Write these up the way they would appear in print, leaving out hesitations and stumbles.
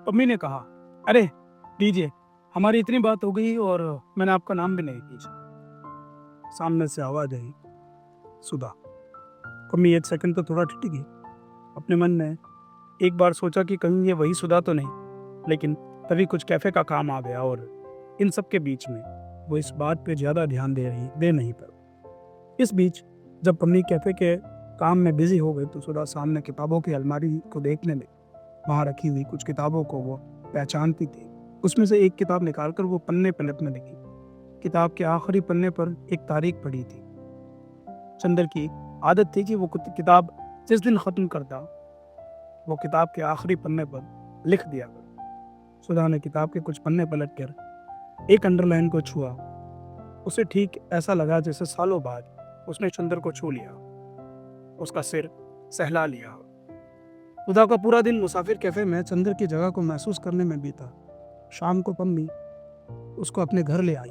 पम्मी ने कहा, अरे दीजिए, हमारी इतनी बात हो गई और मैंने आपका नाम भी नहीं पूछा। सामने से आवाज आई, सुधा। पम्मी एक सेकंड तो थोड़ा ठिठकी। अपने मन में एक बार सोचा कि कहीं ये वही सुधा तो नहीं, लेकिन तभी कुछ कैफे का काम आ गया और इन सब के बीच में वो इस बात पे ज्यादा ध्यान दे नहीं पाई। इस बीच जब पम्मी कैफे के काम में बिजी हो गई तो सुधा सामने किताबों की अलमारी को देखने लगी। वहां रखी हुई कुछ किताबों को वो पहचानती थी। उसमें से एक किताब निकालकर वो पन्ने पलटने लगी। किताब के आखिरी पन्ने पर एक तारीख पड़ी थी। चंदर की आदत थी कि वो किताब जिस दिन खत्म करता वो किताब के आखिरी पन्ने पर लिख दिया कर। सुधा ने किताब के कुछ पन्ने पलटकर एक अंडरलाइन को छुआ। उसे ठीक ऐसा लगा जैसे सालों बाद उसने चंदर को छू लिया, उसका सिर सहला लिया। सुधा का पूरा दिन मुसाफिर कैफे में चंदर की जगह को महसूस करने में बीता। शाम को पम्मी उसको अपने घर ले आई।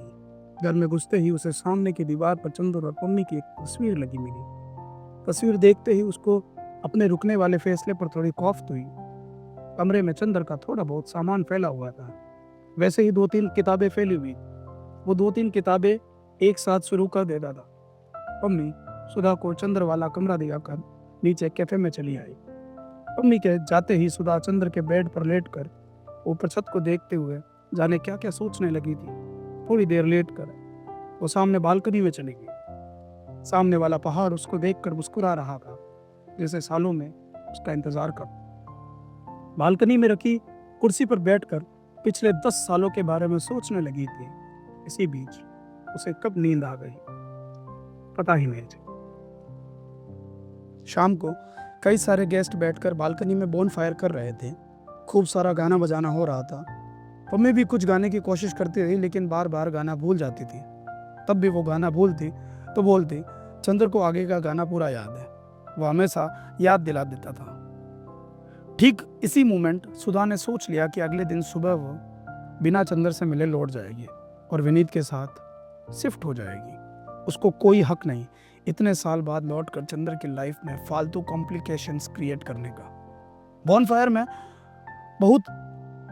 घर में घुसते ही उसे सामने की दीवार पर चंदर और पम्मी की एक तस्वीर लगी मिली। तस्वीर देखते ही उसको अपने रुकने वाले फैसले पर थोड़ी खौफ हुई। कमरे में चंदर का थोड़ा बहुत सामान फैला हुआ था। वैसे ही 2-3 किताबें फैली हुई। वो 2-3 किताबें एक साथ शुरू कर देता था। पम्मी सुधा को चंदर वाला कमरा दिखाकर नीचे कैफे में चली आई। पम्मी के जाते ही सुधा चंद्र के बेड पर लेटकर ऊपर छत को देखते हुए जाने क्या क्या सोचने लगी थी। थोड़ी देर लेटकर वो सामने बालकनी में चली गई। सामने वाला पहाड़ उसको देखकर मुस्कुरा रहा था, जैसे सालों में उसका इंतजार कर। बालकनी में रखी कुर्सी पर बैठकर पिछले 10 सालों के बारे में सोचने लगी थी। इसी बीच उसे कब नींद आ गई पता ही नहीं चला। शाम को कई सारे गेस्ट बैठकर बालकनी में बोन फायर कर रहे थे। खूब सारा गाना बजाना हो रहा था। पम्मी भी कुछ गाने की कोशिश करती रही, लेकिन बार बार गाना भूल जाती थी। तब भी वो गाना भूलती तो बोलती, चंद्र को आगे का गाना पूरा याद है। वो हमेशा याद दिला देता था। ठीक इसी मोमेंट सुधा ने सोच लिया कि अगले दिन सुबह वो बिना चंद्र से मिले लौट जाएगी और विनीत के साथ शिफ्ट हो जाएगी। उसको कोई हक नहीं इतने साल बाद लौटकर चंद्र की लाइफ में फालतू कॉम्प्लिकेशंस क्रिएट करने का। बॉनफायर में बहुत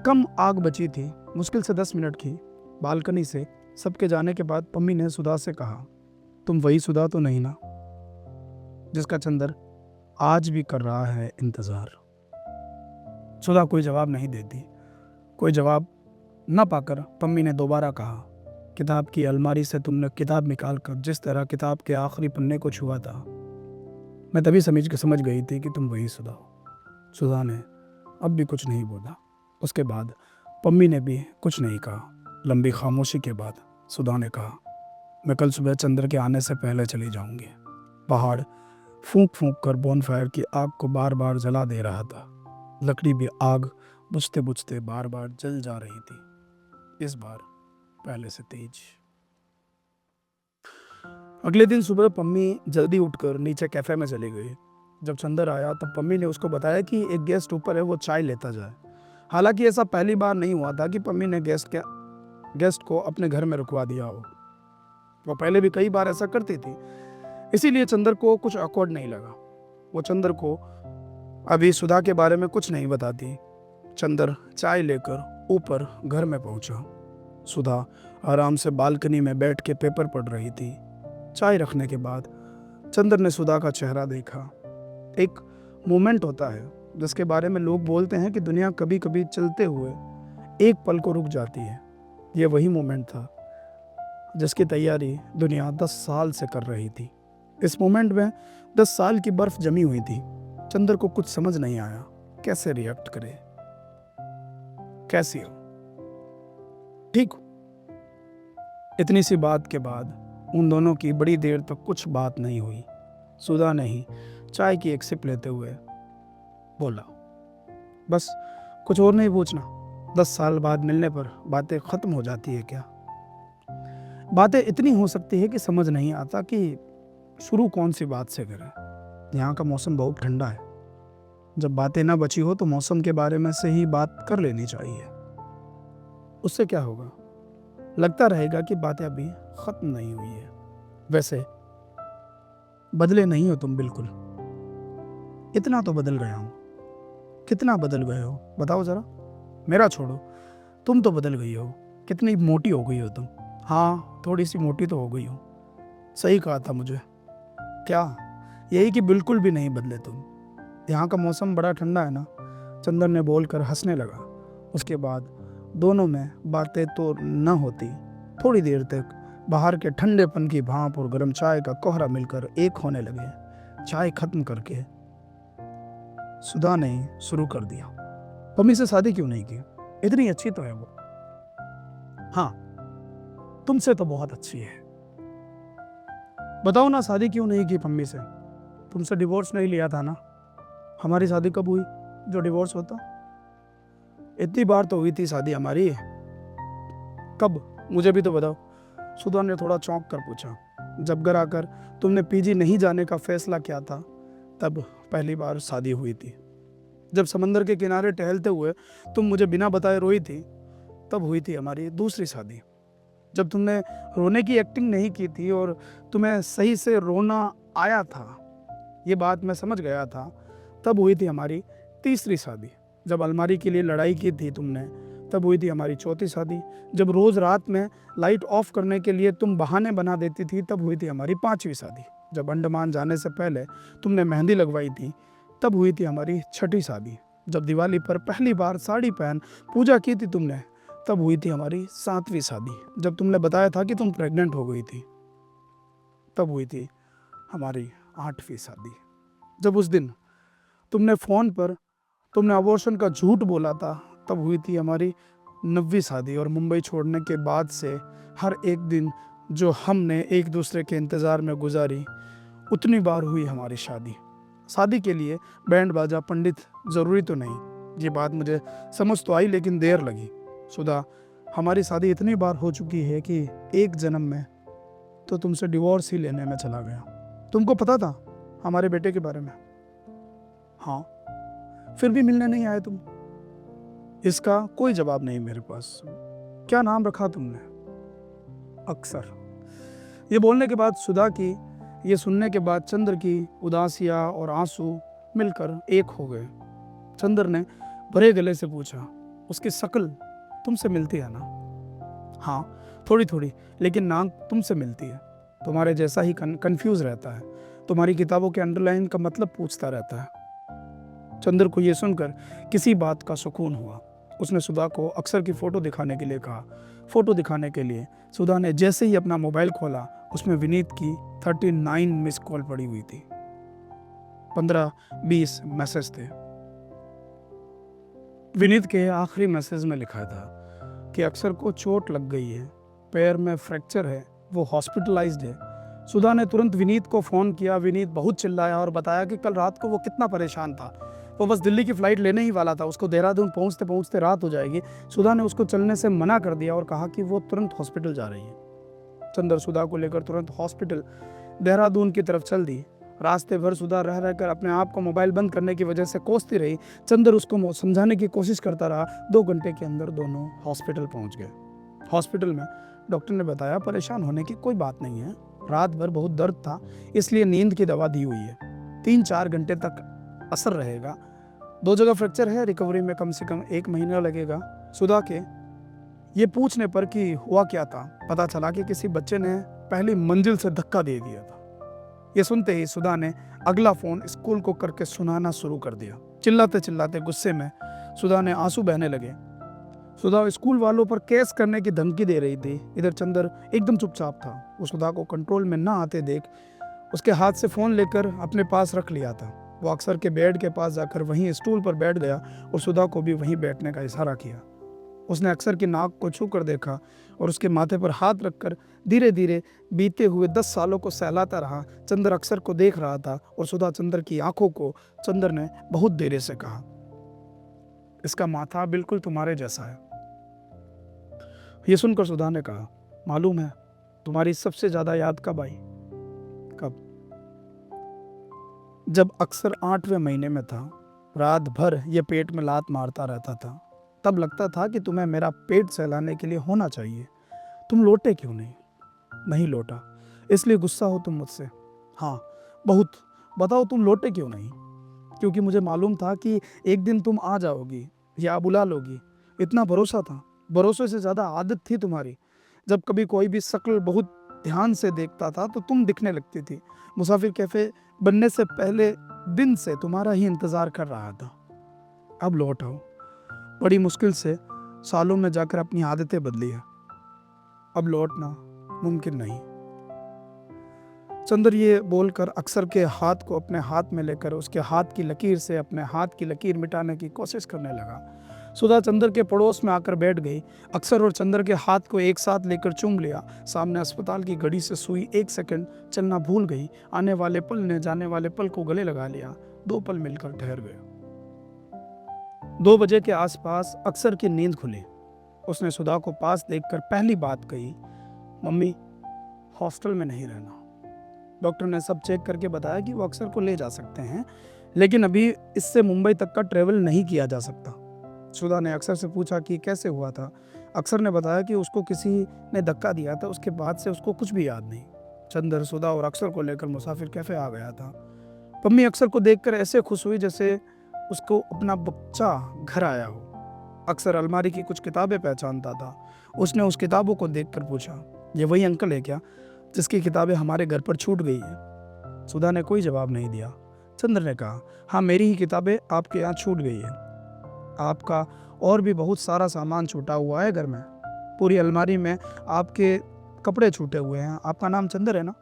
कम आग बची थी, मुश्किल से 10 मिनट की। बालकनी से सबके जाने के बाद पम्मी ने सुधा से कहा, तुम वही सुधा तो नहीं ना जिसका चंद्र आज भी कर रहा है इंतजार। सुधा कोई जवाब नहीं देती। कोई जवाब न पाकर पम्मी ने दोबारा कहा, किताब की अलमारी से तुमने किताब निकालकर जिस तरह किताब के आखिरी पन्ने को छुआ था, मैं तभी समझ गई थी कि तुम वही सुधा हो। सुधा ने अब भी कुछ नहीं बोला। उसके बाद पम्मी ने भी कुछ नहीं कहा। लंबी खामोशी के बाद सुधा ने कहा, मैं कल सुबह चंद्र के आने से पहले चली जाऊंगी। पहाड़ फूंक फूंक कर बोनफायर की आग को बार बार जला दे रहा था। लकड़ी भी आग बुझते बुझते बार बार जल जा रही थी, इस बार पहले से तेज। अगले दिन सुबह पम्मी जल्दी उठकर नीचे कैफे में चली गई। जब चंदर आया तब पम्मी ने उसको बताया कि एक गेस्ट ऊपर है, वो चाय लेता जाए। हालांकि ऐसा पहली बार नहीं हुआ था कि पम्मी ने गेस्ट को अपने घर में रुकवा दिया हो। वो पहले भी कई बार ऐसा करती थी, इसीलिए चंदर को कुछ ऑकवर्ड नहीं लगा। वो चंदर को अभी सुधा के बारे में कुछ नहीं बताती। चंदर चाय लेकर ऊपर घर में पहुंचा। सुधा आराम से बालकनी में बैठ के पेपर पढ़ रही थी। चाय रखने के बाद चंदर ने सुधा का चेहरा देखा। एक मोमेंट होता है जिसके बारे में लोग बोलते हैं कि दुनिया कभी कभी चलते हुए एक पल को रुक जाती है। यह वही मोमेंट था जिसकी तैयारी दुनिया 10 साल से कर रही थी। इस मोमेंट में 10 साल की बर्फ जमी हुई थी। चंदर को कुछ समझ नहीं आया, कैसे रिएक्ट करे। कैसी हो? ठीक। इतनी सी बात के बाद उन दोनों की बड़ी देर तक कुछ बात नहीं हुई। सुधा ने ही चाय की एक सिप लेते हुए बोला, बस कुछ और नहीं पूछना। 10 साल बाद मिलने पर बातें खत्म हो जाती है क्या? बातें इतनी हो सकती है कि समझ नहीं आता कि शुरू कौन सी बात से करें। यहाँ का मौसम बहुत ठंडा है। जब बातें ना बची हो तो मौसम के बारे में से ही बात कर लेनी चाहिए। उससे क्या होगा? लगता रहेगा कि बातें अभी खत्म नहीं हुई है। वैसे बदले नहीं हो तुम बिल्कुल। इतना तो बदल गया हूं। कितना बदल गए हो बताओ जरा। मेरा छोड़ो, तुम तो बदल गई हो, कितनी मोटी हो गई हो तुम। हाँ, थोड़ी सी मोटी तो हो गई हो। सही कहा था मुझे। क्या? यही कि बिल्कुल भी नहीं बदले तुम। यहाँ का मौसम बड़ा ठंडा है ना, चंदर ने बोलकर हंसने लगा। उसके बाद दोनों में बातें तो न होती। थोड़ी देर तक बाहर के ठंडेपन की भाप और गर्म चाय का कोहरा मिलकर एक होने लगे। चाय खत्म करके सुधा ने शुरू कर दिया, पम्मी से शादी क्यों नहीं की? इतनी अच्छी तो है वो। हाँ, तुमसे तो बहुत अच्छी है। बताओ ना, शादी क्यों नहीं की पम्मी से? तुमसे डिवोर्स नहीं लिया था ना? हमारी शादी कब हुई जो डिवोर्स होता? इतनी बार तो हुई थी शादी हमारी। कब? मुझे भी तो बताओ। सुधा ने थोड़ा चौंक कर पूछा। जब घर आकर तुमने पीजी नहीं जाने का फैसला किया था, तब पहली बार शादी हुई थी। जब समंदर के किनारे टहलते हुए तुम मुझे बिना बताए रोई थी, तब हुई थी हमारी दूसरी शादी। जब तुमने रोने की एक्टिंग नहीं की थी और तुम्हें सही से रोना आया था, ये बात मैं समझ गया था, तब हुई थी हमारी तीसरी शादी। जब अलमारी के लिए लड़ाई की थी तुमने, तब हुई थी हमारी चौथी शादी। जब रोज़ रात में लाइट ऑफ करने के लिए तुम बहाने बना देती थी, तब हुई थी हमारी पांचवी शादी। जब अंडमान जाने से पहले तुमने मेहंदी लगवाई थी, तब हुई थी हमारी छठी शादी। जब दिवाली पर पहली बार साड़ी पहन पूजा की थी तुमने, तब हुई थी हमारी सातवीं शादी। जब तुमने बताया था कि तुम प्रेग्नेंट हो गई थी, तब हुई थी हमारी आठवीं शादी। जब उस दिन तुमने फ़ोन पर तुमने अबॉर्शन का झूठ बोला था, तब हुई थी हमारी 9वीं शादी। और मुंबई छोड़ने के बाद से हर एक दिन जो हमने एक दूसरे के इंतज़ार में गुजारी, उतनी बार हुई हमारी शादी। शादी के लिए बैंड बाजा पंडित ज़रूरी तो नहीं, ये बात मुझे समझ तो आई, लेकिन देर लगी। सुधा, हमारी शादी इतनी बार हो चुकी है कि एक जन्म में तो तुमसे डिवोर्स ही लेने में चला गया। तुमको पता था हमारे बेटे के बारे में? हाँ, फिर भी मिलने नहीं आए तुम। इसका कोई जवाब नहीं मेरे पास। क्या नाम रखा तुमने? अक्सर। ये बोलने के बाद सुधा की, ये सुनने के बाद चंद्र की उदासियाँ और आंसू मिलकर एक हो गए। चंद्र ने भरे गले से पूछा, उसकी शक्ल तुमसे मिलती है ना? हाँ, थोड़ी थोड़ी, लेकिन नाम तुमसे मिलती है। तुम्हारे जैसा ही कंफ्यूज रहता है, तुम्हारी किताबों के अंडरलाइन का मतलब पूछता रहता है। चंद्र को यह सुनकर किसी बात का सुकून हुआ। उसने सुधा को अक्सर की फ़ोटो दिखाने के लिए कहा। फ़ोटो दिखाने के लिए सुधा ने जैसे ही अपना मोबाइल खोला, उसमें विनीत की 39 मिस कॉल पड़ी हुई थी। 15-20 मैसेज थे। विनीत के आखिरी मैसेज में लिखा था कि अक्सर को चोट लग गई है, पैर में फ्रैक्चर है, वो हॉस्पिटलाइज्ड है। सुधा ने तुरंत विनीत को फ़ोन किया। विनीत बहुत चिल्लाया और बताया कि कल रात को वो कितना परेशान था। वो बस दिल्ली की फ़्लाइट लेने ही वाला था, उसको देहरादून पहुंचते पहुंचते रात हो जाएगी। सुधा ने उसको चलने से मना कर दिया और कहा कि वो तुरंत हॉस्पिटल जा रही है। चंद्र सुधा को लेकर तुरंत हॉस्पिटल देहरादून की तरफ चल दी। रास्ते भर सुधा रह रहकर अपने आप को मोबाइल बंद करने की वजह से कोसती रही। चंद्र उसको समझाने की कोशिश करता रहा। 2 घंटे के अंदर दोनों हॉस्पिटल पहुंच गए। हॉस्पिटल में डॉक्टर ने बताया परेशान होने की कोई बात नहीं है, रात भर बहुत दर्द था, इसलिए नींद की दवा दी हुई है, 3-4 घंटे तक असर रहेगा। 2 जगह फ्रैक्चर है, रिकवरी में कम से कम 1 महीना लगेगा। सुधा के ये पूछने पर कि हुआ क्या था, पता चला कि किसी बच्चे ने पहली मंजिल से धक्का दे दिया था। ये सुनते ही सुधा ने अगला फ़ोन स्कूल को करके सुनाना शुरू कर दिया। चिल्लाते चिल्लाते गुस्से में सुधा ने आंसू बहने लगे। सुधा स्कूल वालों पर केस करने की धमकी दे रही थी। इधर चंद्र एकदम चुपचाप था। वो सुधा को कंट्रोल में ना आते देख उसके हाथ से फ़ोन लेकर अपने पास रख लिया था। वो अक्सर के बेड के पास जाकर वहीं स्टूल पर बैठ गया और सुधा को भी वहीं बैठने का इशारा किया। उसने अक्सर की नाक को छू कर देखा और उसके माथे पर हाथ रखकर धीरे धीरे बीते हुए 10 सालों को सहलाता रहा। चंद्र अक्सर को देख रहा था और सुधा चंद्र की आंखों को। चंद्र ने बहुत देर से कहा, इसका माथा बिल्कुल तुम्हारे जैसा है। ये सुनकर सुधा ने कहा, मालूम है तुम्हारी सबसे ज्यादा याद कब आई? कब? जब अक्सर 8वें महीने में था, रात भर ये पेट में लात मारता रहता था। तब लगता था कि तुम्हें मेरा पेट सहलाने के लिए होना चाहिए। तुम लौटे क्यों नहीं? नहीं लौटा, इसलिए गुस्सा हो तुम मुझसे? हाँ, बहुत। बताओ तुम लौटे क्यों नहीं? क्योंकि मुझे मालूम था कि एक दिन तुम आ जाओगी या बुला लोगी, इतना भरोसा था, भरोसे से ज़्यादा आदत थी तुम्हारी। जब कभी कोई भी शक्ल बहुत ध्यान से देखता था तो तुम दिखने लगती थी। मुसाफिर कैफ़े बनने से पहले दिन से तुम्हारा ही इंतज़ार कर रहा था। अब लौट आओ। बड़ी मुश्किल से सालों में जाकर अपनी आदतें बदली है, अब लौटना मुमकिन नहीं। चंदर ये बोलकर अक्सर के हाथ को अपने हाथ में लेकर उसके हाथ की लकीर से अपने हाथ की लकीर मिटाने की कोशिश करने लगा। सुधा चंदर के पड़ोस में आकर बैठ गई। अक्सर और चंदर के हाथ को एक साथ लेकर चूम लिया। सामने अस्पताल की घड़ी से सुई 1 सेकंड चलना भूल गई। आने वाले पल ने जाने वाले पल को गले लगा लिया। 2 पल मिलकर ठहर गए। 2 बजे के आसपास अक्सर की नींद खुली। उसने सुधा को पास देखकर पहली बात कही, मम्मी हॉस्टल में नहीं रहना। डॉक्टर ने सब चेक करके बताया कि वो अक्सर को ले जा सकते हैं, लेकिन अभी इससे मुंबई तक का ट्रेवल नहीं किया जा सकता। सुधा ने अक्सर से पूछा कि कैसे हुआ था। अक्सर ने बताया कि उसको किसी ने धक्का दिया था, उसके बाद से उसको कुछ भी याद नहीं। चंदर सुधा और अक्सर को लेकर मुसाफिर कैफे आ गया था। पम्मी अक्सर को देखकर ऐसे खुश हुई जैसे उसको अपना बच्चा घर आया हो। अक्सर अलमारी की कुछ किताबें पहचानता था। उसने उस किताबों को देखकर पूछा, ये वही अंकल है क्या जिसकी किताबें हमारे घर पर छूट गई है? सुधा ने कोई जवाब नहीं दिया। चंद्र ने कहा, हाँ मेरी ही किताबें आपके यहाँ छूट गई है। आपका और भी बहुत सारा सामान छूटा हुआ है घर में। पूरी अलमारी में आपके कपड़े छूटे हुए हैं। आपका नाम चंद्र है ना?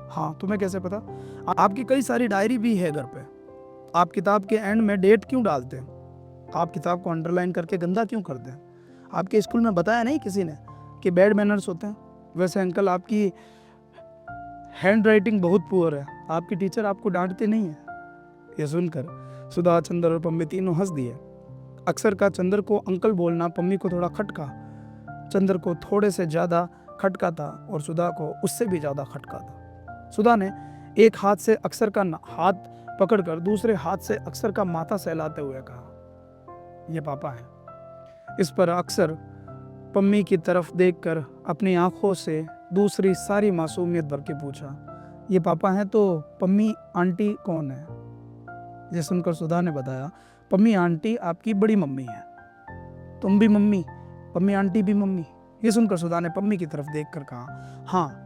हाँ, तुम्हें कैसे पता? आपकी कई सारी डायरी भी है घर पे। आप किताब के एंड में डेट क्यों डालते हैं? आप किताब को अंडरलाइन करके गंदा क्यों करते हैं? आपके स्कूल में बताया नहीं किसी ने कि बैड मैनर्स होते हैं? वैसे अंकल आपकी हैंड राइटिंग बहुत पुअर है। आपकी टीचर आपको डांटती नहीं है। ये सुनकर सुधा, चंदर और पम्मी तीनों हंस दिए। अक्सर का चंदर को अंकल बोलना पम्मी को थोड़ा खटका। चंदर को थोड़े से ज़्यादा खटका था और सुधा को उससे भी ज़्यादा खटका था। सुधा ने एक हाथ से अक्सर का हाथ पकड़कर दूसरे हाथ से अक्सर का माथा सहलाते हुए कहा, ये पापा है। इस पर अक्सर पम्मी की तरफ देखकर अपनी आंखों से दूसरी सारी मासूमियत भर के पूछा, ये पापा हैं तो पम्मी आंटी कौन है? ये सुनकर सुधा ने बताया, पम्मी आंटी आपकी बड़ी मम्मी है। तुम भी मम्मी, पम्मी आंटी भी मम्मी। ये सुनकर सुधा ने पम्मी की तरफ देखकर कहा, हाँ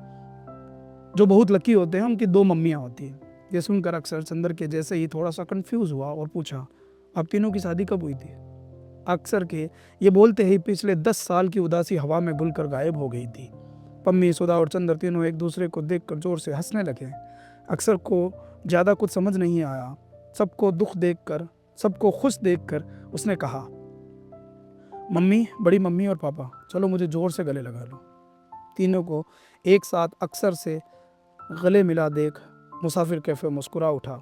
जो बहुत लकी होते हैं उनकी 2 मम्मियाँ होती हैं। ये सुनकर अक्सर चंदर के जैसे ही थोड़ा सा कंफ्यूज हुआ और पूछा, आप तीनों की शादी कब हुई थी? अक्सर के ये बोलते ही पिछले 10 साल की उदासी हवा में घुलकर गायब हो गई थी। पम्मी, सुधा और चंदर तीनों एक दूसरे को देखकर जोर से हंसने लगे। अक्सर को ज़्यादा कुछ समझ नहीं आया। सबको दुख देखकर, सबको खुश देखकर उसने कहा, मम्मी, बड़ी मम्मी और पापा, चलो मुझे जोर से गले लगा लो। तीनों को एक साथ अक्सर से गले मिला देख मुसाफिर कैफ़े मुस्कुरा उठा।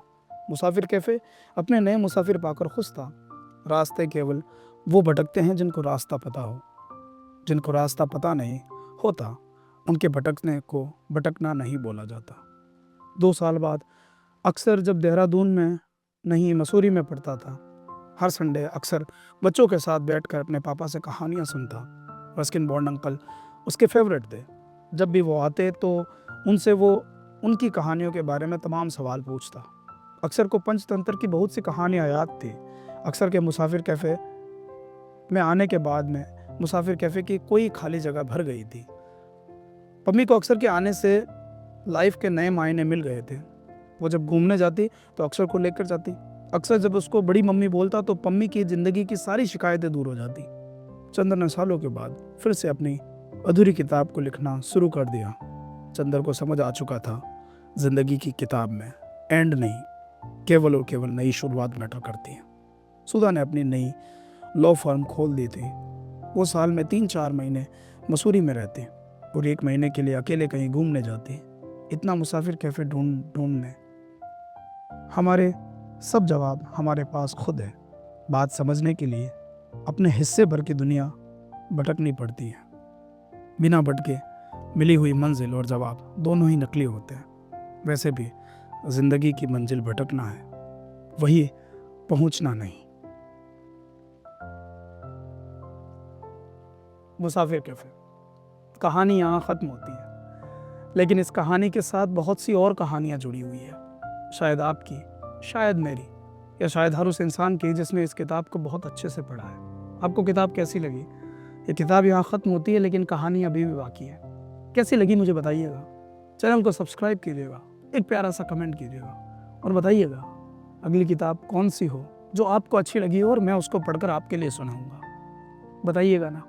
मुसाफिर कैफ़े अपने नए मुसाफिर पाकर खुश था। रास्ते केवल वो भटकते हैं जिनको रास्ता पता हो। जिनको रास्ता पता नहीं होता उनके भटकने को भटकना नहीं बोला जाता। 2 साल बाद अक्सर जब देहरादून में नहीं मसूरी में पढ़ता था, हर संडे अक्सर बच्चों के साथ बैठकर अपने पापा से कहानियाँ सुनता। रस्किन बॉन्ड अंकल उसके फेवरेट थे। जब भी वो आते तो उनसे वो उनकी कहानियों के बारे में तमाम सवाल पूछता। अक्सर को पंचतंत्र की बहुत सी कहानियाँ याद थी। अक्सर के मुसाफिर कैफ़े में आने के बाद में मुसाफिर कैफ़े की कोई खाली जगह भर गई थी। पम्मी को अक्सर के आने से लाइफ के नए मायने मिल गए थे। वो जब घूमने जाती तो अक्सर को लेकर जाती। अक्सर जब उसको बड़ी मम्मी बोलता तो पम्मी की ज़िंदगी की सारी शिकायतें दूर हो जाती। चंदर ने सालों के बाद फिर से अपनी अधूरी किताब को लिखना शुरू कर दिया। चंदर को समझ आ चुका था, ज़िंदगी की किताब में एंड नहीं, केवल और केवल नई शुरुआत मैटर करती है। सुधा ने अपनी नई लॉ फर्म खोल दी थी। वो साल में 3-4 महीने मसूरी में रहती और 1 महीने के लिए अकेले कहीं घूमने जाती। इतना मुसाफिर कैफ़े ढूंढने हमारे सब जवाब हमारे पास खुद है। बात समझने के लिए अपने हिस्से भर की दुनिया भटकनी पड़ती है। बिना भटके मिली हुई मंजिल और जवाब दोनों ही नकली होते हैं। वैसे भी ज़िंदगी की मंजिल भटकना है, वही पहुंचना नहीं। मुसाफिर कैफ़े कहानी यहाँ ख़त्म होती है, लेकिन इस कहानी के साथ बहुत सी और कहानियाँ जुड़ी हुई है। शायद आपकी, शायद मेरी, या शायद हर उस इंसान की जिसने इस किताब को बहुत अच्छे से पढ़ा है। आपको किताब कैसी लगी? ये किताब यहाँ ख़त्म होती है लेकिन कहानी अभी भी बाकी है। कैसी लगी मुझे बताइएगा। चैनल को सब्सक्राइब कीजिएगा, एक प्यारा सा कमेंट कीजिएगा और बताइएगा अगली किताब कौन सी हो जो आपको अच्छी लगी हो और मैं उसको पढ़कर आपके लिए सुनाऊँगा। बताइएगा ना।